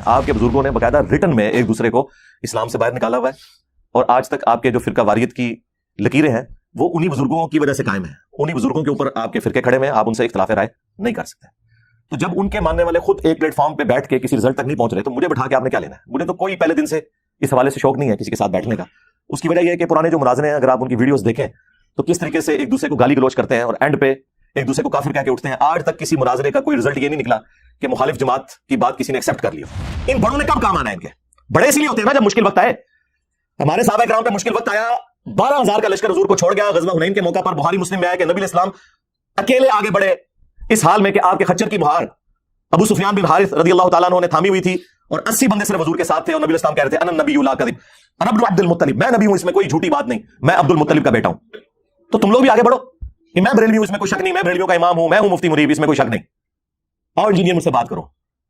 آپ کے بزرگوں نے باقاعدہ ریٹن میں ایک دوسرے کو اسلام سے باہر نکالا ہوا ہے، اور آج تک آپ کے جو فرقہ واریت کی لکیریں ہیں وہ انہی بزرگوں کی وجہ سے قائم ہیں، انہی بزرگوں کے اوپر آپ کے فرقے کھڑے ہوئے ہیں، آپ ان سے اختلاف رائے نہیں کر سکتے۔ تو جب ان کے ماننے والے خود ایک پلیٹ فارم پہ بیٹھ کے کسی رزلٹ تک نہیں پہنچ رہے تو مجھے بٹھا کے آپ نے کیا لینا ہے؟ مجھے تو کوئی پہلے دن سے اس حوالے سے شوق نہیں ہے کسی کے ساتھ بیٹھنے کا۔ اس کی وجہ یہ ہے کہ پرانے جو مناظرے ہیں اگر آپ ان کی ویڈیوز دیکھیں تو کس طریقے سے ایک دوسرے کو گالی گلوچ کرتے ہیں اور اینڈ پہ ایک دوسرے کو کافر کہہ کے اٹھتے ہیں۔ آج تک کسی مناظرے کا کوئی رزلٹ یہ نہیں نکلا کہ مخالف جماعت کی بات کسی نے ایکسپٹ کر لی ہو۔ ان بڑوں نے کب کام آنا ہے؟ ان کے بڑے اس لیے ہوتے ہیں نا جب مشکل وقت آئے۔ ہمارے صحابہ کرام پہ مشکل وقت آیا، 12,000 کا لشکر حضور کو چھوڑ گیا، غزوہ حنین کے موقع پر بخاری مسلم میں آیا کہ نبی علیہ السلام اکیلے آگے بڑھے اس حال میں کہ آپ کے خچر کی مہار ابو سفیان بن حارث رضی اللہ تعالیٰ عنہ نے تھامی ہوئی تھی اور 80 بندے صرف حضور کے ساتھ تھے، اور نبی علیہ السلام کہہ رہے تھے انا النبی لا کذب انا ابن عبد المطلب، میں نبی ہوں، اس میں کوئی جھوٹی بات نہیں، میں عبد المطلب کا بیٹا ہوں۔ تو تم لوگ بھی آگے بڑھو کہ میں بریلوی ہوں، اس میں کوئی شک نہیں، میں بریلویوں کا امام ہوں، میں ہوں مفتی مریب، اس میں کوئی شک نہیں، آؤ انجینئر مجھ سے بات کرو،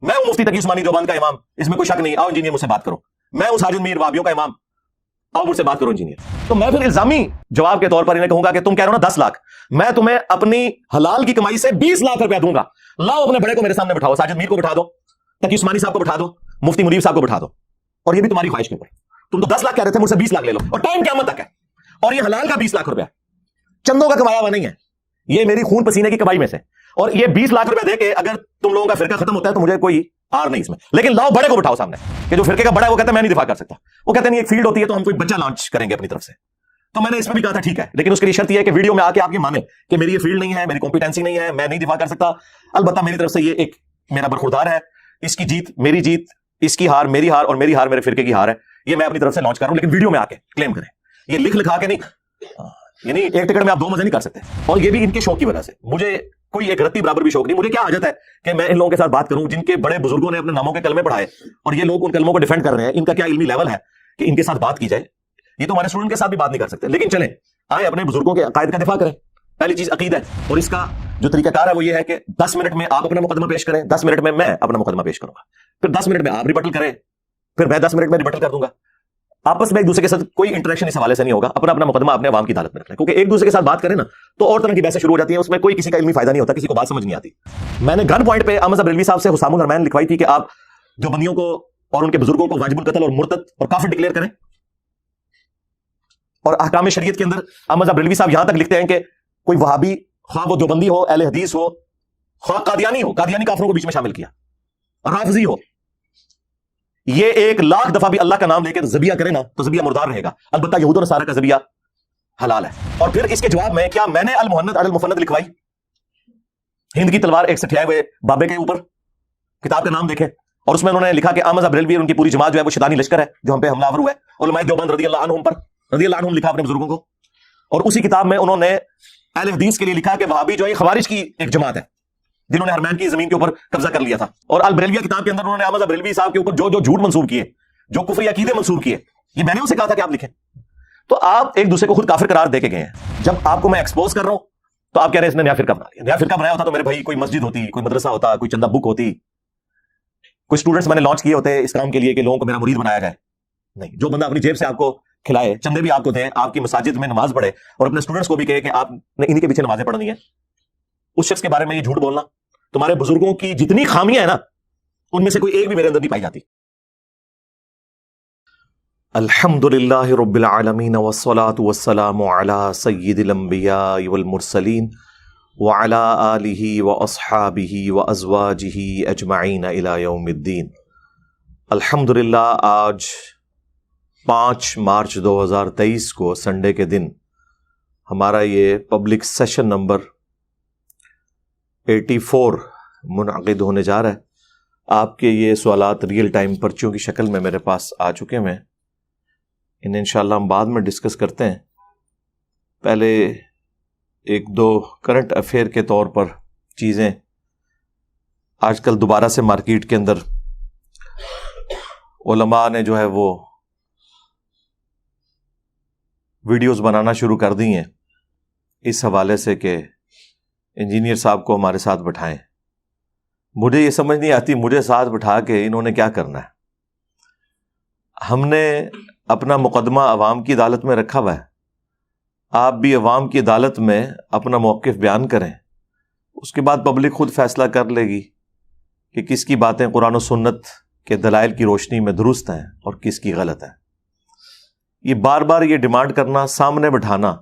میں ہوں مفتی تقی عثمانی دیوبند کا امام، اس میں کوئی شک نہیں، آؤ انجینئر مجھ سے بات کرو، میں ہوں ساجد میر وابیوں کا امام، آؤ مجھ سے بات کرو انجینئر۔ تو میں پھر الزامی جواب کے طور پر انہیں کہوں گا کہ تم کہہ رہے ہو نا 10 لاکھ، میں تمہیں اپنی حلال کی کمائی سے 20 لاکھ روپیہ دوں گا، لاؤ اپنے بڑے کو میرے سامنے بٹھاؤ، ساجد میر کو بٹھا دو، تقی عثمانی صاحب کو بٹھا دو، مفتی مریب صاحب کو بٹھا دو، اور یہ بھی تمہاری خواہش کے اوپر۔ تم تو 10 لاکھ کہہ رہے تھے، مجھ سے 20 لاکھ لے لو، اور ٹائم قیامت تک ہے، اور یہ حلال کا 20 لاکھ روپیہ چندوں کا کمایا ہوا نہیں ہے، یہ میری خون پسینے کی کمائی میں سے، اور یہ 20 لاکھ روپیہ دے کے اگر تم لوگوں کا فرقہ ختم ہوتا ہے تو مجھے کوئی آر نہیں اس میں، لیکن لاؤ بڑے کو بٹھاؤ سامنے، کہ جو فرقے کا بڑا ہے وہ کہتا ہے میں نہیں دفاع کر سکتا، وہ کہتے ہیں ایک فیلڈ ہوتی ہے تو ہم کوئی بچہ لانچ کریں گے اپنی طرف سے۔ تو میں نے اس میں بھی کہا تھا ٹھیک ہے، لیکن اس کے لیے شرط یہ ہے کہ ویڈیو میں آ کے آپ یہ مانیں کہ میری یہ فیلڈ نہیں ہے، میری کمپیٹنسی نہیں ہے، میں نہیں دفاع کر سکتا، البتہ میری طرف سے یہ ایک میرا برخوردار ہے، اس کی جیت میری جیت، اس کی ہار میری ہار، اور میری ہار میرے فرقے کی ہار ہے، یہ میں اپنی طرف سے لانچ کر رہا ہوں، لیکن ویڈیو میں آ کے کلیم کریں، یہ لکھ لکھا کے نہیں، یعنی ایک ٹکٹ میں آپ 2 مزے نہیں کر سکتے، اور یہ بھی ان کے شوق کی وجہ سے۔ مجھے کوئی ایک رتی برابر بھی شوق نہیں، مجھے کیا حاجت ہے کہ میں ان لوگوں کے ساتھ بات کروں جن کے بڑے بزرگوں نے اپنے ناموں کے کلمے پڑھائے اور یہ لوگ ان کلموں کو ڈیفینڈ کر رہے ہیں، ان کا کیا علمی لیول ہے کہ ان کے ساتھ بات کی جائے؟ یہ تو ہمارے اسٹوڈنٹ کے ساتھ بھی بات نہیں کر سکتے، لیکن چلیں آئے اپنے بزرگوں کے عقائد کا دفاع کریں۔ پہلی چیز عقیدہ ہے، اور اس کا جو طریقہ کار ہے وہ یہ ہے کہ 10 منٹ میں آپ اپنا مقدمہ پیش کریں، 10 منٹ میں اپنا مقدمہ پیش کروں گا، پھر 10 منٹ میں آپ ریبٹل کریں، پھر میں 10 منٹ میں ریبٹل کر دوں گا۔ آپس میں ایک دوسرے کے ساتھ کوئی انٹریکشن اس حوالے سے نہیں ہوگا، اپنا مقدمہ اپنے عوام کی عدالت میں رکھنا، کیونکہ ایک دوسرے کے ساتھ بات کریں نا تو اور طرح کی بحثیں شروع ہو جاتی ہیں، اس میں کوئی کسی کا علمی فائدہ نہیں ہوتا، کسی کو بات سمجھ نہیں آتی۔ میں نے گن پوائنٹ پہ احمد بریلوی صاحب سے حسام الحرمین لکھوائی تھی کہ آپ جو بندیوں کو اور ان کے بزرگوں کو واجب القتل اور مرتد اور کافر ڈکلیئر کریں، اور احکام شریعت کے اندر احمد بریلوی صاحب یہاں تک لکھتے ہیں کہ کوئی وہابی، خواہ وہ دیوبندی ہو، اہل حدیث ہو، خواہ قادیانی ہو، قادیانی کافروں کو بیچ میں شامل کیا، رافضی ہو، یہ 1,00,000 دفعہ بھی اللہ کا نام لے کے ذبیحہ کرے نا تو ذبیحہ مردار رہے گا، البتہ یہود و نصارہ کا ذبیحہ حلال ہے۔ اور پھر اس کے جواب میں کیا میں نے المہند علی المفند لکھوائی، ہند کی تلوار ایک سٹھائے ہوئے بابے کے اوپر، کتاب کا نام دیکھیں، اور اس میں انہوں نے لکھا کہ احمد بریلوی اور ان کی پوری جماعت جو ہے وہ شیطانی لشکر ہے جو ہم پہ حملہ آور ہوا ہے، علماء دیوبند رضی اللہ عنہم پر، رضی اللہ عنہم لکھا اپنے بزرگوں کو، اور اسی کتاب میں انہوں نے اہل حدیث کے لیے لکھا کہ وہابی جو ہے خوارج کی ایک جماعت ہے جنہوں نے حرمین کی زمین کے اوپر قبضہ کر لیا تھا، اور البریلویہ کتاب کے اندر انہوں نے احمد بریلوی صاحب کے اوپر جو جھوٹ منسوب کیے، جو کفری عقیدے منسوب کیے، یہ میں نے اسے کہا تھا کہ آپ لکھیں۔ تو آپ ایک دوسرے کو خود کافر قرار دے کے گئے ہیں، جب آپ کو میں ایکسپوز کر رہا ہوں تو آپ کہہ رہے ہیں اس نے نیا فرقہ بنا لیا، نیا فرقہ بنایا ہوتا تو میرے بھائی کوئی مسجد ہوتی، کوئی مدرسہ ہوتا، کوئی چندہ بک ہوتی، کوئی اسٹوڈنٹس میں نے لانچ کیے ہوتے اس کام کے لیے کہ لوگوں کو میرا مرید بنایا جائے۔ نہیں، جو بندہ اپنی جیب سے آپ کو کھلائے، چندے بھی آپ کو دیں، آپ کی مساجد میں نماز پڑھے اور اپنے اسٹوڈنٹس کو بھی کہے کہ آپ نے انہی کے پیچھے نمازیں پڑھنی ہے، اس شخص کے بارے میں یہ جھوٹ بولنا، تمہارے بزرگوں کی جتنی خامیاں ہیں نا ان میں سے کوئی ایک بھی میرے اندر نہیں پائی جاتی۔ الحمدللہ رب العالمین والصلاة والسلام علی سید الانبیاء والمرسلین وعلی آلہ واصحابہ وازواجہ اجمعین الی یوم الدین۔ الحمدللہ آج 5 مارچ 2023 کو سنڈے کے دن ہمارا یہ پبلک سیشن نمبر 84 منعقد ہونے جا رہا ہے۔ آپ کے یہ سوالات ریئل ٹائم پرچیوں کی شکل میں میرے پاس آ چکے ہیں، انہیں انشاءاللہ ہم بعد میں ڈسکس کرتے ہیں۔ پہلے 1-2 کرنٹ افیئر کے طور پر چیزیں، آج کل دوبارہ سے مارکیٹ کے اندر علماء نے جو ہے وہ ویڈیوز بنانا شروع کر دی ہیں اس حوالے سے کہ انجینئر صاحب کو ہمارے ساتھ بٹھائیں۔ مجھے یہ سمجھ نہیں آتی مجھے ساتھ بٹھا کے انہوں نے کیا کرنا ہے۔ ہم نے اپنا مقدمہ عوام کی عدالت میں رکھا ہوا ہے، آپ بھی عوام کی عدالت میں اپنا موقف بیان کریں، اس کے بعد پبلک خود فیصلہ کر لے گی کہ کس کی باتیں قرآن و سنت کہ دلائل کی روشنی میں درست ہیں اور کس کی غلط ہے. یہ بار بار یہ ڈیمانڈ کرنا، سامنے بٹھانا،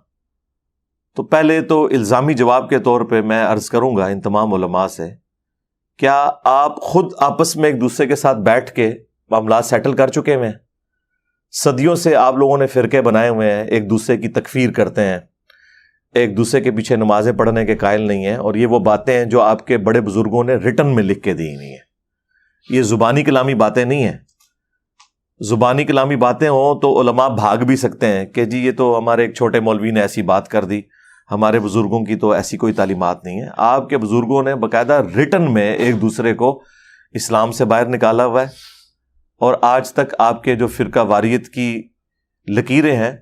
تو پہلے تو الزامی جواب کے طور پہ میں عرض کروں گا ان تمام علماء سے، کیا آپ خود آپس میں ایک دوسرے کے ساتھ بیٹھ کے معاملات سیٹل کر چکے ہوئے ہیں؟ صدیوں سے آپ لوگوں نے فرقے بنائے ہوئے ہیں، ایک دوسرے کی تکفیر کرتے ہیں، ایک دوسرے کے پیچھے نمازیں پڑھنے کے قائل نہیں ہیں، اور یہ وہ باتیں ہیں جو آپ کے بڑے بزرگوں نے ریٹن میں لکھ کے دی ہوئی ہیں. یہ زبانی کلامی باتیں نہیں ہیں. زبانی کلامی باتیں ہوں تو علماء بھاگ بھی سکتے ہیں کہ جی یہ تو ہمارے ایک چھوٹے مولوی نے ایسی بات کر دی، ہمارے بزرگوں کی تو ایسی کوئی تعلیمات نہیں ہے. آپ کے بزرگوں نے باقاعدہ ریٹن میں ایک دوسرے کو اسلام سے باہر نکالا ہوا ہے، اور آج تک آپ کے جو فرقہ واریت کی لکیریں ہیں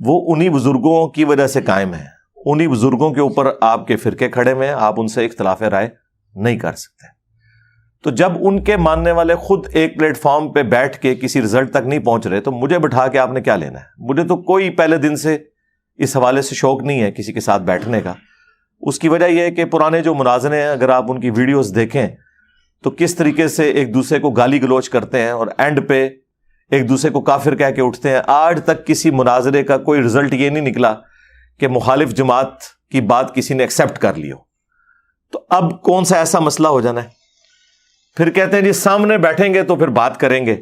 وہ انہی بزرگوں کی وجہ سے قائم ہیں. انہی بزرگوں کے اوپر آپ کے فرقے کھڑے ہوئے ہیں، آپ ان سے اختلاف رائے نہیں کر سکتے. تو جب ان کے ماننے والے خود ایک پلیٹ فارم پہ بیٹھ کے کسی رزلٹ تک نہیں پہنچ رہے تو مجھے بٹھا کے آپ نے کیا لینا ہے؟ مجھے تو کوئی پہلے دن سے اس حوالے سے شوق نہیں ہے کسی کے ساتھ بیٹھنے کا. اس کی وجہ یہ ہے کہ پرانے جو مناظرے ہیں، اگر آپ ان کی ویڈیوز دیکھیں تو کس طریقے سے ایک دوسرے کو گالی گلوچ کرتے ہیں اور اینڈ پہ ایک دوسرے کو کافر کہہ کے اٹھتے ہیں. آج تک کسی مناظرے کا کوئی رزلٹ یہ نہیں نکلا کہ مخالف جماعت کی بات کسی نے ایکسیپٹ کر لی ہو. تو اب کون سا ایسا مسئلہ ہو جانا ہے؟ پھر کہتے ہیں جی سامنے بیٹھیں گے تو پھر بات کریں گے.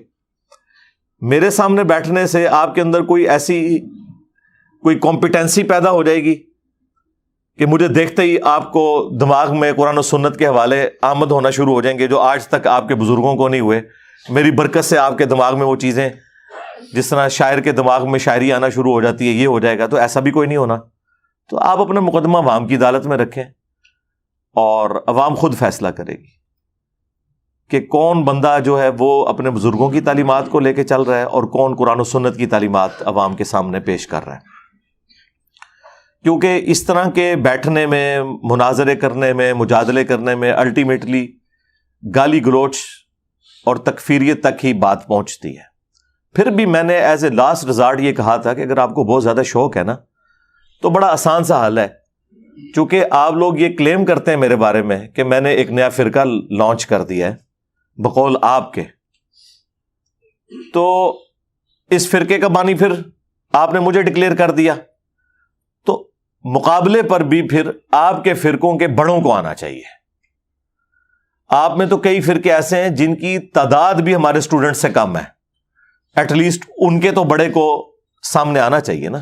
میرے سامنے بیٹھنے سے آپ کے اندر کوئی ایسی کوئی کمپیٹنسی پیدا ہو جائے گی کہ مجھے دیکھتے ہی آپ کو دماغ میں قرآن و سنت کے حوالے آمد ہونا شروع ہو جائیں گے جو آج تک آپ کے بزرگوں کو نہیں ہوئے. میری برکت سے آپ کے دماغ میں وہ چیزیں، جس طرح شاعر کے دماغ میں شاعری آنا شروع ہو جاتی ہے، یہ ہو جائے گا. تو ایسا بھی کوئی نہیں ہونا. تو آپ اپنا مقدمہ عوام کی عدالت میں رکھیں اور عوام خود فیصلہ کرے گی کہ کون بندہ جو ہے وہ اپنے بزرگوں کی تعلیمات کو لے کے چل رہا ہے اور کون قرآن و سنت کی تعلیمات عوام کے سامنے پیش کر رہا ہے. کیونکہ اس طرح کے بیٹھنے میں، مناظرے کرنے میں، مجادلے کرنے میں الٹیمیٹلی گالی گلوچ اور تکفیریت تک ہی بات پہنچتی ہے. پھر بھی میں نے ایز اے لاسٹ ریزارٹ یہ کہا تھا کہ اگر آپ کو بہت زیادہ شوق ہے نا تو بڑا آسان سا حل ہے. چونکہ آپ لوگ یہ کلیم کرتے ہیں میرے بارے میں کہ میں نے ایک نیا فرقہ لانچ کر دیا ہے بقول آپ کے، تو اس فرقے کا بانی پھر آپ نے مجھے ڈکلیئر کر دیا، تو مقابلے پر بھی پھر آپ کے فرقوں کے بڑوں کو آنا چاہیے. آپ میں تو کئی فرقے ایسے ہیں جن کی تعداد بھی ہمارے اسٹوڈنٹ سے کم ہے، ایٹ لیسٹ ان کے تو بڑے کو سامنے آنا چاہیے نا.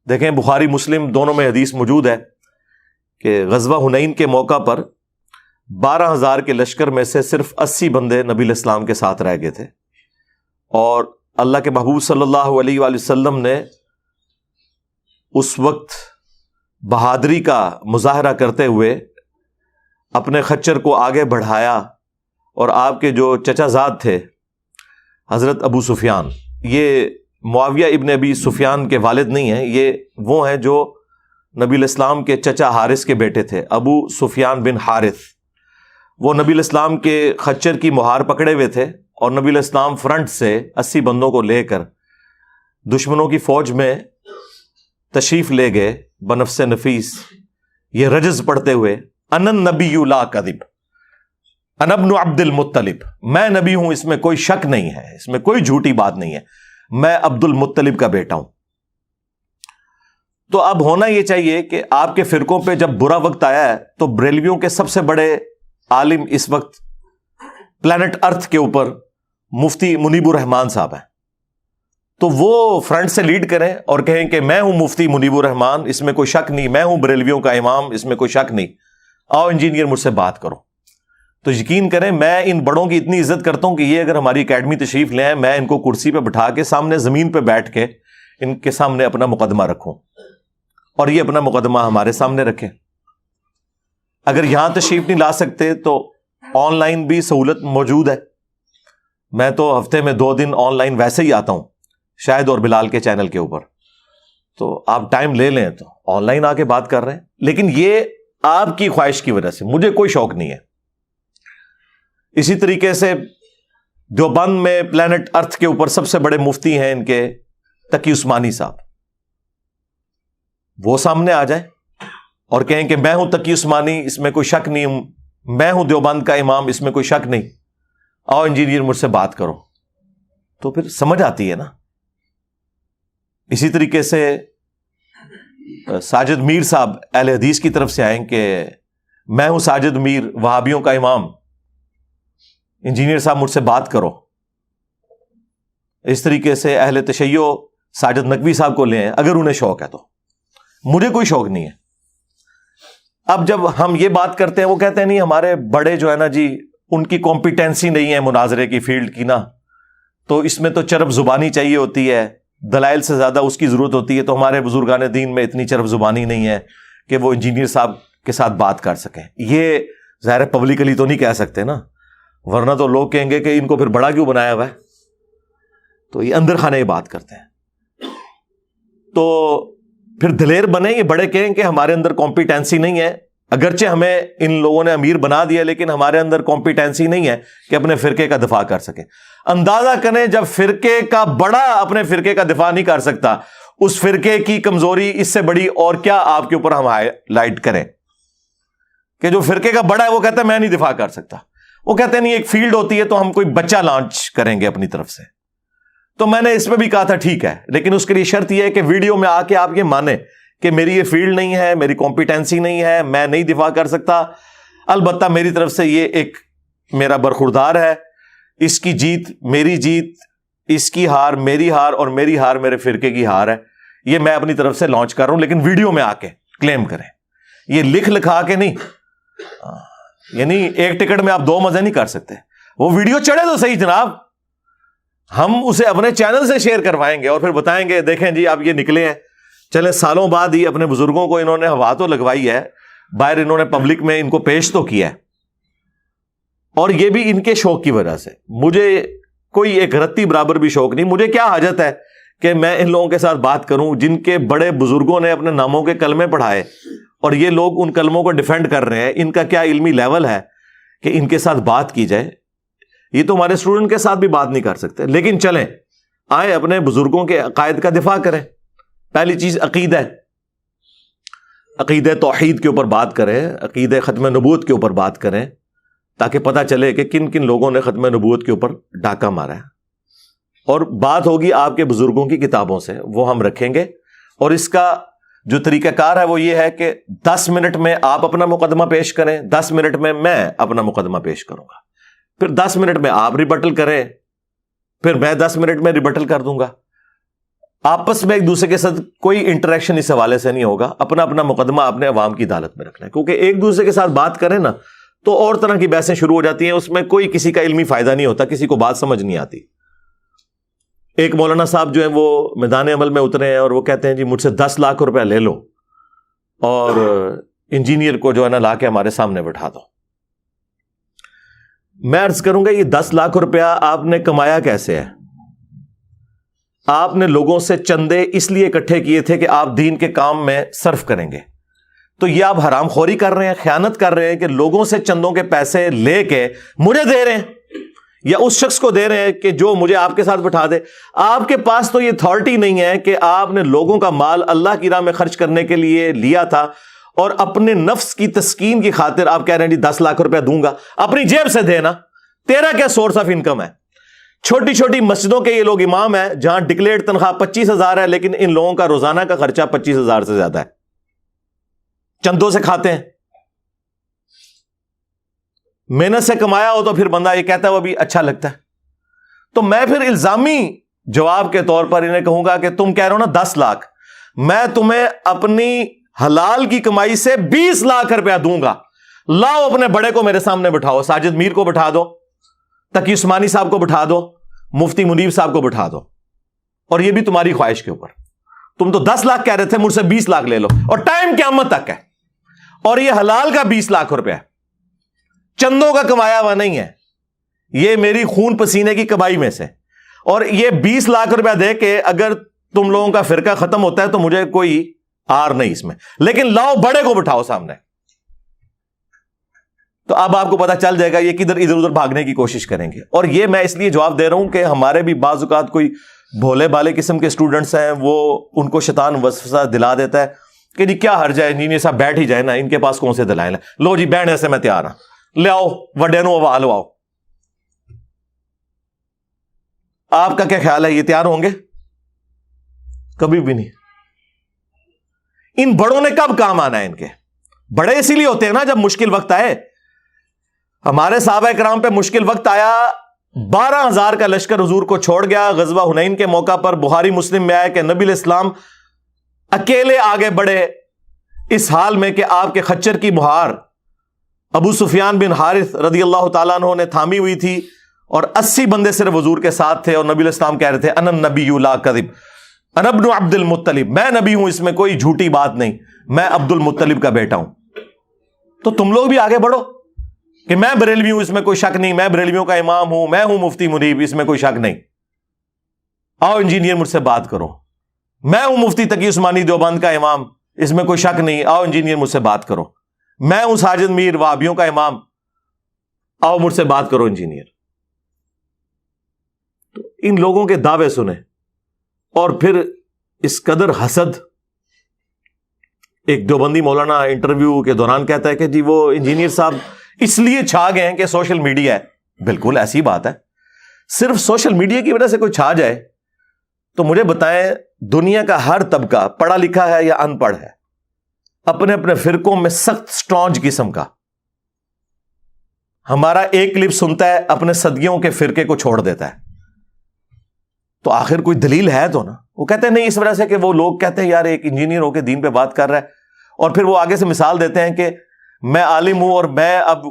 دیکھیں بخاری مسلم دونوں میں حدیث موجود ہے کہ غزوہ حنین کے موقع پر 12,000 کے لشکر میں سے صرف 80 بندے نبی علیہ السلام کے ساتھ رہ گئے تھے، اور اللہ کے محبوب صلی اللہ علیہ وآلہ وسلم نے اس وقت بہادری کا مظاہرہ کرتے ہوئے اپنے خچر کو آگے بڑھایا، اور آپ کے جو چچا زاد تھے حضرت ابو سفیان، یہ معاویہ ابن ابی سفیان کے والد نہیں ہیں، یہ وہ ہیں جو نبی علیہ السلام کے چچا حارث کے بیٹے تھے، ابو سفیان بن حارث. وہ نبی علیہ السلام کے خچر کی مہار پکڑے ہوئے تھے، اور نبی علیہ السلام فرنٹ سے 80 بندوں کو لے کر دشمنوں کی فوج میں تشریف لے گئے بنفس نفیس، یہ رجز پڑھتے ہوئے انا النبی لا کذب انا ابن عبد المطلب، میں نبی ہوں، اس میں کوئی شک نہیں ہے، اس میں کوئی جھوٹی بات نہیں ہے، میں عبد المطلب کا بیٹا ہوں. تو اب ہونا یہ چاہیے کہ آپ کے فرقوں پہ جب برا وقت آیا ہے تو بریلویوں کے سب سے بڑے عالم اس وقت پلانٹ ارتھ کے اوپر مفتی منیب الرحمان صاحب ہیں، تو وہ فرنٹ سے لیڈ کریں اور کہیں کہ میں ہوں مفتی منیب الرحمان، اس میں کوئی شک نہیں، میں ہوں بریلویوں کا امام، اس میں کوئی شک نہیں، آؤ انجینئر مجھ سے بات کرو. تو یقین کریں میں ان بڑوں کی اتنی عزت کرتا ہوں کہ یہ اگر ہماری اکیڈمی تشریف لے آئیں، میں ان کو کرسی پہ بٹھا کے سامنے زمین پہ بیٹھ کے ان کے سامنے اپنا مقدمہ رکھوں اور یہ اپنا مقدمہ ہمارے سامنے رکھیں. اگر یہاں تشریف نہیں لا سکتے تو آن لائن بھی سہولت موجود ہے. میں تو ہفتے میں 2 دن آن لائن ویسے ہی آتا ہوں شاہد اور بلال کے چینل کے اوپر، تو آپ ٹائم لے لیں تو آن لائن آ کے بات کر رہے ہیں. لیکن یہ آپ کی خواہش کی وجہ سے، مجھے کوئی شوق نہیں ہے. اسی طریقے سے دیوبند میں پلانٹ ارتھ کے اوپر سب سے بڑے مفتی ہیں ان کے تقی عثمانی صاحب، وہ سامنے آ جائیں اور کہیں کہ میں ہوں تقی عثمانی، اس میں کوئی شک نہیں، میں ہوں دیوبند کا امام، اس میں کوئی شک نہیں. آؤ انجینئر مجھ سے بات کرو، تو پھر سمجھ آتی ہے نا. اسی طریقے سے ساجد میر صاحب اہل حدیث کی طرف سے آئیں کہ میں ہوں ساجد میر، وہابیوں کا امام، انجینئر صاحب مجھ سے بات کرو. اس طریقے سے اہل تشیع ساجد نقوی صاحب کو لیں اگر انہیں شوق ہے تو. مجھے کوئی شوق نہیں ہے. اب جب ہم یہ بات کرتے ہیں وہ کہتے ہیں نہیں ہمارے بڑے جو ہے نا جی ان کی کمپیٹنسی نہیں ہے مناظرے کی فیلڈ کی نا، تو اس میں تو چرب زبانی چاہیے ہوتی ہے، دلائل سے زیادہ اس کی ضرورت ہوتی ہے، تو ہمارے بزرگان دین میں اتنی چرب زبانی نہیں ہے کہ وہ انجینئر صاحب کے ساتھ بات کر سکیں. یہ ظاہر پبلکلی تو نہیں کہہ سکتے نا، ورنہ تو لوگ کہیں گے کہ ان کو پھر بڑا کیوں بنایا ہوا ہے. تو یہ اندر خانے یہ بات کرتے ہیں. تو پھر دلیر بنے، یہ بڑے کہیں کہ ہمارے اندر کمپیٹنسی نہیں ہے، اگرچہ ہمیں ان لوگوں نے امیر بنا دیا لیکن ہمارے اندر کمپیٹنسی نہیں ہے کہ اپنے فرقے کا دفاع کر سکیں. اندازہ کریں جب فرقے کا بڑا اپنے فرقے کا دفاع نہیں کر سکتا، اس فرقے کی کمزوری اس سے بڑی اور کیا آپ کے اوپر ہم ہائیلائٹ کریں کہ جو فرقے کا بڑا ہے وہ کہتا ہے میں نہیں دفاع کر سکتا. وہ کہتے ہیں نہیں ایک فیلڈ ہوتی ہے تو ہم کوئی بچہ لانچ کریں گے اپنی طرف سے. تو میں نے اس میں بھی کہا تھا ٹھیک ہے، لیکن اس کے لیے شرط یہ ہے کہ ویڈیو میں آ کے آپ یہ مانیں کہ میری یہ فیلڈ نہیں ہے، میری کمپیٹنسی نہیں ہے، میں نہیں دفاع کر سکتا. البتہ میری طرف سے یہ ایک میرا برخوردار ہے، اس کی جیت میری جیت، اس کی ہار میری ہار، اور میری ہار میرے فرقے کی ہار ہے. یہ میں اپنی طرف سے لانچ کر رہا ہوں، لیکن ویڈیو میں آ کے کلیم کریں، یہ لکھ لکھا کے نہیں. یعنی ایک ٹکٹ میں آپ 2 مزے نہیں کر سکتے. وہ ویڈیو چڑھے تو صحیح جناب، ہم اسے اپنے چینل سے شیئر کروائیں گے اور پھر بتائیں گے دیکھیں جی آپ یہ نکلے ہیں. چلے سالوں بعد ہی اپنے بزرگوں کو انہوں نے ہوا تو لگوائی ہے، باہر انہوں نے پبلک میں ان کو پیش تو کیا ہے، اور یہ بھی ان کے شوق کی وجہ سے. مجھے کوئی ایک رتی برابر بھی شوق نہیں. مجھے کیا حاجت ہے کہ میں ان لوگوں کے ساتھ بات کروں جن کے بڑے بزرگوں نے اپنے ناموں کے کلمے پڑھائے اور یہ لوگ ان کلموں کو ڈیفینڈ کر رہے ہیں. ان کا کیا علمی لیول ہے کہ ان کے ساتھ بات کی جائے. یہ تو ہمارے اسٹوڈنٹ کے ساتھ بھی بات نہیں کر سکتے. لیکن چلیں آئے اپنے بزرگوں کے عقائد کا دفاع کریں. پہلی چیز عقیدہ، عقیدہ توحید کے اوپر بات کریں، عقیدہ ختم نبوت کے اوپر بات کریں، تاکہ پتہ چلے کہ کن کن لوگوں نے ختم نبوت کے اوپر ڈاکہ مارا ہے. اور بات ہوگی آپ کے بزرگوں کی کتابوں سے، وہ ہم رکھیں گے. اور اس کا جو طریقہ کار ہے وہ یہ ہے کہ 10 منٹ میں آپ اپنا مقدمہ پیش کریں، 10 منٹ میں میں اپنا مقدمہ پیش کروں گا، پھر 10 منٹ میں آپ ریبٹل کریں، پھر میں 10 منٹ میں ریبٹل کر دوں گا. آپس میں ایک دوسرے کے ساتھ کوئی انٹریکشن اس حوالے سے نہیں ہوگا. اپنا اپنا مقدمہ اپنے عوام کی عدالت میں رکھنا ہے، کیونکہ ایک دوسرے کے ساتھ بات کریں نا تو اور طرح کی بحثیں شروع ہو جاتی ہیں، اس میں کوئی کسی کا علمی فائدہ نہیں ہوتا، کسی کو بات سمجھ نہیں آتی. ایک مولانا صاحب جو ہیں وہ میدان عمل میں اترے ہیں اور وہ کہتے ہیں جی مجھ سے 10 لاکھ روپیہ لے لو اور انجینئر کو جو ہے نا لا کے ہمارے سامنے بٹھا دو. میں عرض کروں گا یہ 10 لاکھ روپیہ آپ نے کمایا کیسے ہے؟ آپ نے لوگوں سے چندے اس لیے اکٹھے کیے تھے کہ آپ دین کے کام میں صرف کریں گے. تو یہ آپ حرام خوری کر رہے ہیں، خیانت کر رہے ہیں کہ لوگوں سے چندوں کے پیسے لے کے مجھے دے رہے ہیں یا اس شخص کو دے رہے ہیں کہ جو مجھے آپ کے ساتھ بٹھا دے. آپ کے پاس تو یہ اتھارٹی نہیں ہے کہ آپ نے لوگوں کا مال اللہ کی راہ میں خرچ کرنے کے لیے لیا تھا اور اپنے نفس کی تسکین کی خاطر آپ کہہ رہے ہیں جی 10 لاکھ روپیہ دوں گا. اپنی جیب سے دینا، تیرا کیا سورس آف انکم ہے؟ چھوٹی چھوٹی مسجدوں کے یہ لوگ امام ہیں جہاں ڈکلیئرڈ تنخواہ 25,000 ہے، لیکن ان لوگوں کا روزانہ کا خرچہ 25,000 سے زیادہ ہے، چندوں سے کھاتے ہیں. محنت سے کمایا ہو تو پھر بندہ یہ کہتا ہے وہ بھی اچھا لگتا ہے. تو میں پھر الزامی جواب کے طور پر انہیں کہوں گا کہ تم کہہ رہے ہو نا 10 لاکھ، میں تمہیں اپنی حلال کی کمائی سے 20 لاکھ روپیہ دوں گا. لاؤ اپنے بڑے کو میرے سامنے بٹھاؤ، ساجد میر کو بٹھا دو، تقی عثمانی صاحب کو بٹھا دو، مفتی منیب صاحب کو بٹھا دو. اور یہ بھی تمہاری خواہش کے اوپر. تم تو 10 لاکھ کہہ رہے تھے، مجھ سے 20 لاکھ لے لو، اور ٹائم قیامت تک ہے. اور یہ حلال کا 20 لاکھ روپیہ چندوں کا کمایا ہوا نہیں ہے، یہ میری خون پسینے کی کمائی میں سے. اور یہ 20 لاکھ روپیہ دے کے اگر تم لوگوں کا فرقہ ختم ہوتا ہے تو مجھے کوئی آر نہیں اس میں. لیکن لاؤ بڑے کو بٹھاؤ سامنے، تو اب آپ کو پتا چل جائے گا یہ کدھر ادھر ادھر بھاگنے کی کوشش کریں گے. اور یہ میں اس لیے جواب دے رہا ہوں کہ ہمارے بھی بعض اوقات کوئی بھولے بالے قسم کے اسٹوڈنٹس ہیں، وہ ان کو شیطان وسوسہ دلا دیتا ہے کہ جی کیا حرج ہے، انجینئر صاحب بیٹھ ہی جائے نا، ان کے پاس کون سے دلائل ہیں، لو جی بہن ایسے میں تیار ہوں، لے آؤ وڈے نو آواز آؤ. آپ کا کیا خیال ہے, یہ تیار ہوں گے؟ کبھی بھی نہیں. ان بڑوں نے کب کام آنا ہے؟ ان کے بڑے اسی لیے ہوتے ہیں نا جب مشکل وقت آئے. ہمارے صحابہ کرام پہ مشکل وقت آیا, 12,000 کا لشکر حضور کو چھوڑ گیا. غزوہ حنین کے موقع پر بخاری مسلم میں آیا کہ نبی علیہ السلام اکیلے آگے بڑھے اس حال میں کہ آپ کے خچر کی مہار ابو سفیان بن حارث رضی اللہ تعالیٰ عنہ نے تھامی ہوئی تھی, اور 80 بندے صرف حضور کے ساتھ تھے, اور نبی علیہ السلام کہہ رہے تھے انا النبی لا کذب انا ابن عبد المطلب, میں نبی ہوں, اس میں کوئی جھوٹی بات نہیں, میں عبد المطلب کا بیٹا ہوں. تو تم لوگ بھی آگے بڑھو کہ میں بریلوی ہوں, اس میں کوئی شک نہیں, میں بریلویوں کا امام ہوں, میں ہوں مفتی منیب, اس میں کوئی شک نہیں. آؤ انجینئر مجھ سے بات کرو, میں ہوں مفتی تقی عثمانی دیوبند کا امام, اس میں کوئی شک نہیں, آؤ انجینئر مجھ سے بات کرو. میں ہوں ساجد میر وہابیوں کا امام, آؤ مجھ سے بات کرو انجینئر. تو ان لوگوں کے دعوے سنے, اور پھر اس قدر حسد. ایک دیوبندی مولانا انٹرویو کے دوران کہتا ہے کہ جی وہ انجینئر صاحب اس لیے چھا گئے ہیں کہ سوشل میڈیا ہے. بالکل ایسی بات ہے, صرف سوشل میڈیا کی وجہ سے کوئی چھا جائے تو مجھے بتائیں, دنیا کا ہر طبقہ پڑھا لکھا ہے یا ان پڑھ ہے, اپنے اپنے فرقوں میں سخت سٹرانج قسم کا. ہمارا ایک کلپ سنتا ہے, اپنے صدیوں کے فرقے کو چھوڑ دیتا ہے. تو آخر کوئی دلیل ہے تو نا. وہ کہتے ہیں نہیں, اس وجہ سے کہ وہ لوگ کہتے ہیں یار ایک انجینئر ہو کے دین پہ بات کر رہا ہے, اور پھر وہ آگے سے مثال دیتے ہیں کہ میں عالم ہوں اور میں اب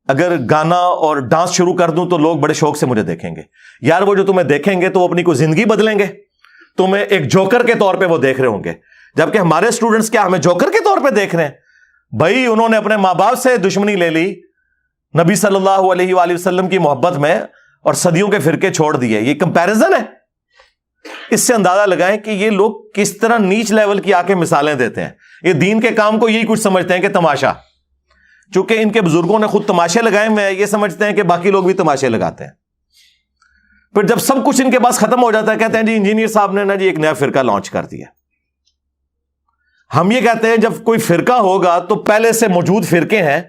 اگر گانا اور ڈانس شروع کر دوں تو لوگ بڑے شوق سے مجھے دیکھیں گے. یار وہ جو تمہیں دیکھیں گے تو وہ اپنی کوئی زندگی بدلیں گے, تمہیں ایک جوکر کے طور پہ وہ دیکھ رہے ہوں گے, جبکہ ہمارے اسٹوڈنٹس کیا ہمیں جوکر کے طور پہ دیکھ رہے ہیں؟ بھائی انہوں نے اپنے ماں باپ سے دشمنی لے لی نبی صلی اللہ علیہ وآلہ وسلم کی محبت میں, اور صدیوں کے فرقے چھوڑ دیے. یہ کمپیرزن ہے. اس سے اندازہ لگائیں کہ یہ لوگ کس طرح نیچ لیول کی آ کے مثالیں دیتے ہیں. یہ دین کے کام کو یہی کچھ سمجھتے ہیں کہ تماشا. چونکہ ان کے بزرگوں نے خود تماشے لگائے ہوئے ہیں, یہ سمجھتے ہیں کہ باقی لوگ بھی تماشے لگاتے ہیں. پھر جب سب کچھ ان کے پاس ختم ہو جاتا ہے, کہتے ہیں جی انجینئر صاحب نے نا جی ایک نیا فرقہ لانچ کر دیا. ہم یہ کہتے ہیں جب کوئی فرقہ ہوگا تو پہلے سے موجود فرقے ہیں,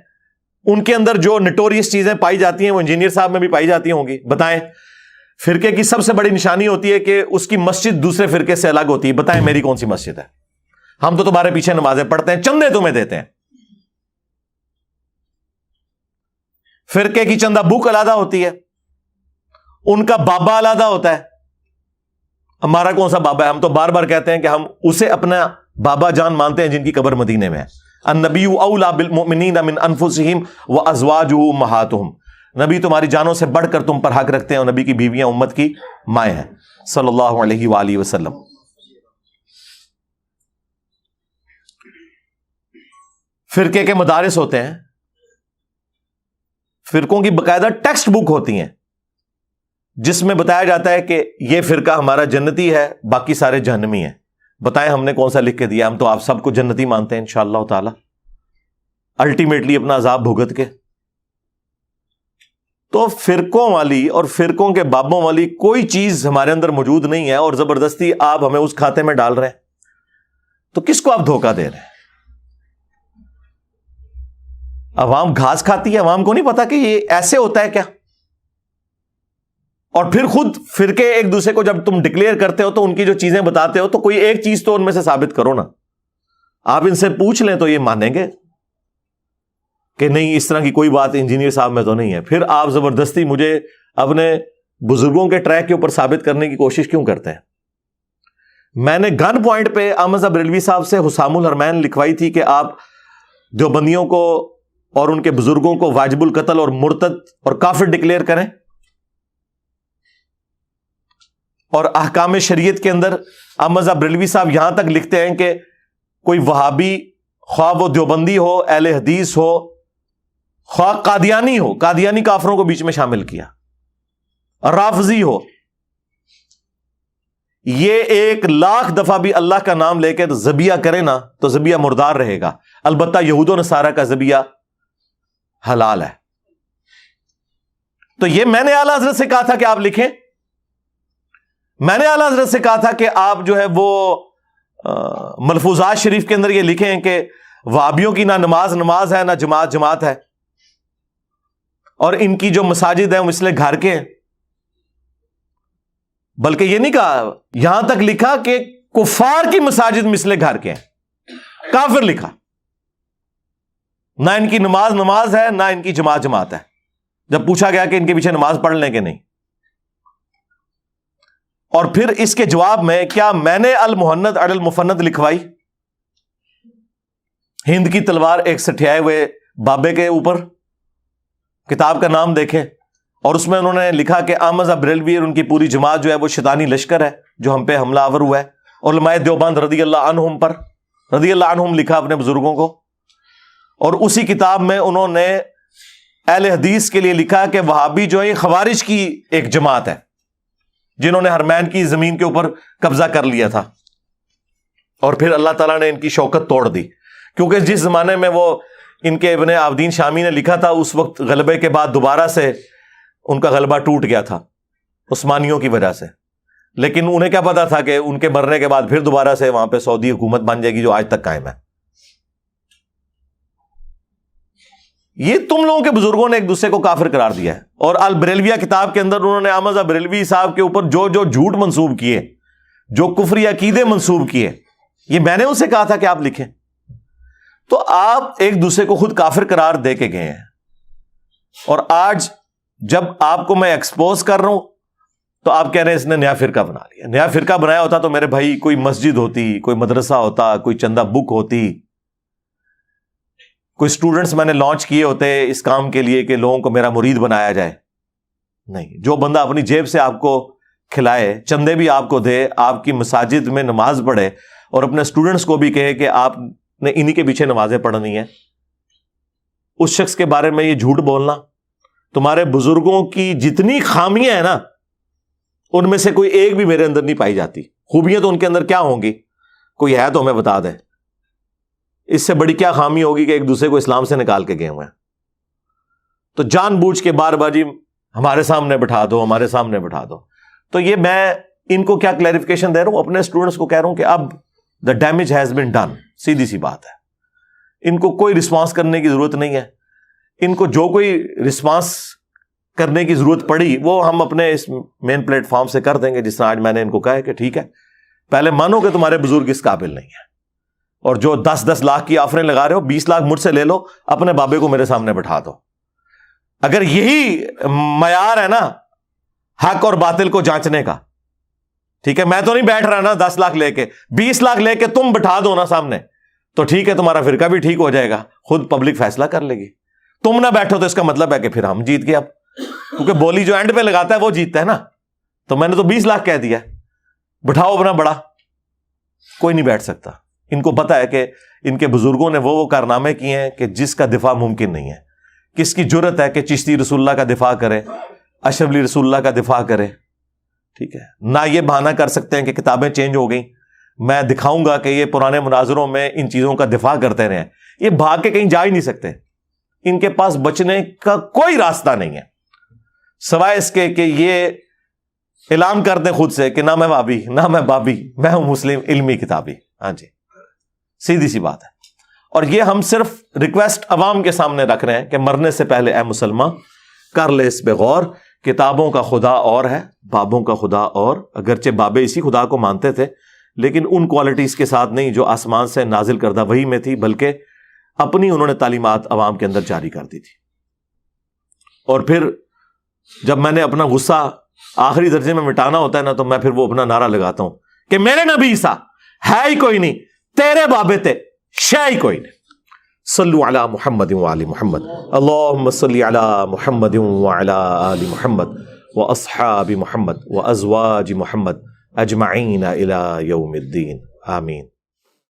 ان کے اندر جو نٹوریس چیزیں پائی جاتی ہیں وہ انجینئر صاحب میں بھی پائی جاتی ہوں گی. بتائیں, فرقے کی سب سے بڑی نشانی ہوتی ہے کہ اس کی مسجد دوسرے فرقے سے الگ ہوتی ہے. بتائیں میری کون سی مسجد ہے؟ ہم تو تمہارے پیچھے نمازیں پڑھتے ہیں, چندے تمہیں دیتے ہیں. فرقے کی چندہ بک علیحدہ ہوتی ہے, ان کا بابا علیحدہ ہوتا ہے. ہمارا کون سا بابا ہے؟ ہم تو بار بار کہتے ہیں کہ ہم اسے اپنا بابا جان مانتے ہیں جن کی قبر مدینے میں ہے. النبی اولی بالمؤمنین من انفسہم وازواجہ امہاتہم, نبی تمہاری جانوں سے بڑھ کر تم پر حق رکھتے ہیں, اور نبی کی بیویاں امت کی مائیں ہیں صلی اللہ علیہ وآلہ وسلم. فرقے کے مدارس ہوتے ہیں, فرقوں کی باقاعدہ ٹیکسٹ بک ہوتی ہیں جس میں بتایا جاتا ہے کہ یہ فرقہ ہمارا جنتی ہے, باقی سارے جہنمی ہیں. بتائیں ہم نے کون سا لکھ کے دیا؟ ہم تو آپ سب کو جنتی مانتے ہیں انشاءاللہ تعالی, الٹیمیٹلی اپنا عذاب بھگت کے. تو فرقوں والی اور فرقوں کے بابوں والی کوئی چیز ہمارے اندر موجود نہیں ہے, اور زبردستی آپ ہمیں اس کھاتے میں ڈال رہے ہیں. تو کس کو آپ دھوکہ دے رہے ہیں؟ عوام گھاس کھاتی ہے, عوام کو نہیں پتا کہ یہ ایسے ہوتا ہے کیا. اور پھر خود فرقے ایک دوسرے کو جب تم ڈکلیئر کرتے ہو تو ان کی جو چیزیں بتاتے ہو تو کوئی ایک چیز تو ان میں سے ثابت کرو نا. آپ ان سے پوچھ لیں تو یہ مانیں گے کہ نہیں اس طرح کی کوئی بات انجینئر صاحب میں تو نہیں ہے. پھر آپ زبردستی مجھے اپنے بزرگوں کے ٹریک کے اوپر ثابت کرنے کی کوشش کیوں کرتے ہیں؟ میں نے گن پوائنٹ پہ احمد صاحب بریلوی صاحب سے حسام الحرمین لکھوائی تھی کہ آپ دیوبندیوں کو اور ان کے بزرگوں کو واجب القتل اور مرتد اور کافر ڈکلیئر کریں, اور احکام شریعت کے اندر احمد صاحب بریلوی صاحب یہاں تک لکھتے ہیں کہ کوئی وہابی, خواہ وہ دیوبندی ہو, اہل حدیث ہو, خواہ قادیانی ہو, قادیانی کافروں کو بیچ میں شامل کیا, رافضی ہو, یہ 1,00,000 دفعہ بھی اللہ کا نام لے کے ذبیحہ کرے نا تو ذبیحہ مردار رہے گا. البتہ یہود و نصارہ کا ذبیحہ حلال ہے. تو یہ میں نے اعلیٰ حضرت سے کہا تھا کہ آپ لکھیں, میں نے اعلیٰ حضرت سے کہا تھا کہ آپ جو ہے وہ ملفوظات شریف کے اندر یہ لکھیں کہ وہابیوں کی نہ نماز ہے, نہ جماعت ہے, اور ان کی جو مساجد ہیں وہ مثل گھر کے ہیں. بلکہ یہ نہیں کہا، یہاں تک لکھا کہ کفار کی مساجد مثل گھر کے ہیں، کافر لکھا. نہ ان کی نماز ہے، نہ ان کی جماعت ہے. جب پوچھا گیا کہ ان کے پیچھے نماز پڑھ لیں کہ نہیں، اور پھر اس کے جواب میں کیا میں نے المہند علی المفند لکھوائی، ہند کی تلوار ایک سٹھیائے ہوئے بابے کے اوپر، کتاب کا نام دیکھیں، اور اس میں انہوں نے لکھا کہ احمد بریلوی اور ان کی پوری جماعت جو ہے وہ شیطانی لشکر ہے جو ہم پہ حملہ آور ہوا ہے. علماء دیوبند رضی اللہ عنہم پر رضی اللہ عنہم لکھا اپنے بزرگوں کو. اور اسی کتاب میں انہوں نے اہل حدیث کے لیے لکھا کہ وہابی جو ہے یہ خوارج کی ایک جماعت ہے جنہوں نے حرمین کی زمین کے اوپر قبضہ کر لیا تھا، اور پھر اللہ تعالیٰ نے ان کی شوکت توڑ دی. کیونکہ جس زمانے میں وہ ان کے ابن عابدین شامی نے لکھا تھا، اس وقت غلبے کے بعد دوبارہ سے ان کا غلبہ ٹوٹ گیا تھا عثمانیوں کی وجہ سے. لیکن انہیں کیا پتا تھا کہ ان کے مرنے کے بعد پھر دوبارہ سے وہاں پہ سعودی حکومت بن جائے گی جو آج تک قائم ہے. یہ تم لوگوں کے بزرگوں نے ایک دوسرے کو کافر قرار دیا ہے. اور البریلویہ کتاب کے اندر انہوں نے احمد بریلوی صاحب کے اوپر جو جو جھوٹ منسوب کیے، جو کفری عقیدے منسوب کیے، یہ میں نے ان سے کہا تھا کہ آپ لکھیں. تو آپ ایک دوسرے کو خود کافر قرار دے کے گئے ہیں. اور آج جب آپ کو میں ایکسپوز کر رہا ہوں تو آپ کہہ رہے ہیں اس نے نیا فرقہ بنا لیا. نیا فرقہ بنایا ہوتا تو میرے بھائی کوئی مسجد ہوتی، کوئی مدرسہ ہوتا، کوئی چندہ بک ہوتی، کوئی سٹوڈنٹس میں نے لانچ کیے ہوتے اس کام کے لیے کہ لوگوں کو میرا مرید بنایا جائے. نہیں، جو بندہ اپنی جیب سے آپ کو کھلائے، چندے بھی آپ کو دے، آپ کی مساجد میں نماز پڑھے، اور اپنے سٹوڈنٹس کو بھی کہے کہ آپ نے انہی کے پیچھے نمازیں پڑھنی ہیں، اس شخص کے بارے میں یہ جھوٹ بولنا. تمہارے بزرگوں کی جتنی خامیاں ہیں نا، ان میں سے کوئی ایک بھی میرے اندر نہیں پائی جاتی. خوبیاں تو ان کے اندر کیا ہوں گی، کوئی ہے تو ہمیں بتا دیں. اس سے بڑی کیا خامی ہوگی کہ ایک دوسرے کو اسلام سے نکال کے گئے ہوئے ہیں. تو جان بوجھ کے بار بار جی ہمارے سامنے بٹھا دو، ہمارے سامنے بٹھا دو. تو یہ میں ان کو کیا کلیریفیکیشن دے رہا ہوں، اپنے اسٹوڈنٹس کو کہہ رہا ہوں کہ اب the damage has been done. سیدھی سی بات ہے، ان کو کوئی رسپانس کرنے کی ضرورت نہیں ہے. ان کو جو کوئی رسپانس کرنے کی ضرورت پڑی وہ ہم اپنے اس مین پلیٹ فارم سے کر دیں گے، جس طرح آج میں نے ان کو کہا ہے کہ ٹھیک ہے، پہلے مانو کہ تمہارے بزرگ اس قابل نہیں ہیں، اور جو 10-10 لاکھ کی آفریں لگا رہے ہو، 20 لاکھ مجھ سے لے لو، اپنے بابے کو میرے سامنے بٹھا دو. اگر یہی معیار ہے نا حق اور باطل کو جانچنے کا، ٹھیک ہے، میں تو نہیں بیٹھ رہا نا 10 لاکھ لے کے، 20 لاکھ لے کے تم بٹھا دو نا سامنے، تو ٹھیک ہے، تمہارا فرقہ بھی ٹھیک ہو جائے گا، خود پبلک فیصلہ کر لے گی. تم نہ بیٹھو تو اس کا مطلب ہے کہ پھر ہم جیت گئے. اب کیونکہ بولی جو اینڈ پہ لگاتا ہے وہ جیتتا ہے نا. تو میں نے تو 20 لاکھ کہہ دیا، بٹھاؤ اپنا بڑا، کوئی نہیں بیٹھ سکتا. ان کو پتا ہے کہ ان کے بزرگوں نے وہ کارنامے کیے ہیں کہ جس کا دفاع ممکن نہیں ہے. کس کی جرت ہے کہ چشتی رسول اللہ کا دفاع کرے، اشرف علی رسول اللہ کا دفاع کرے؟ ٹھیک ہے، نہ یہ بہانہ کر سکتے ہیں کہ کتابیں چینج ہو گئیں، میں دکھاؤں گا کہ یہ پرانے مناظروں میں ان چیزوں کا دفاع کرتے رہے ہیں. یہ بھاگ کے کہیں جا ہی نہیں سکتے. ان کے پاس بچنے کا کوئی راستہ نہیں ہے سوائے اس کے کہ یہ اعلان کر دیں خود سے کہ نہ میں وابی، نہ میں بابی، میں ہوں مسلم علمی کتابی. ہاں جی، سیدھی سی بات ہے. اور یہ ہم صرف ریکویسٹ عوام کے سامنے رکھ رہے ہیں کہ مرنے سے پہلے اے مسلمان کر لے اس پہ غور. کتابوں کا خدا اور ہے، بابوں کا خدا اور. اگرچہ بابے اسی خدا کو مانتے تھے لیکن ان کوالٹیز کے ساتھ نہیں جو آسمان سے نازل کردہ وحی میں تھی، بلکہ اپنی انہوں نے تعلیمات عوام کے اندر جاری کر دی تھی. اور پھر جب میں نے اپنا غصہ آخری درجے میں مٹانا ہوتا ہے نا، تو میں پھر وہ اپنا نعرہ لگاتا ہوں کہ میرے نبی عیسیٰ ہے ہی کوئی نہیں، تیرے بابے تے شے ہی کوئی نہیں. صلو علی محمد وآل محمد، اللہم صلی علی محمد وعلی آل محمد واصحاب محمد وازواج محمد اجمعین الی یوم الدین، آمین.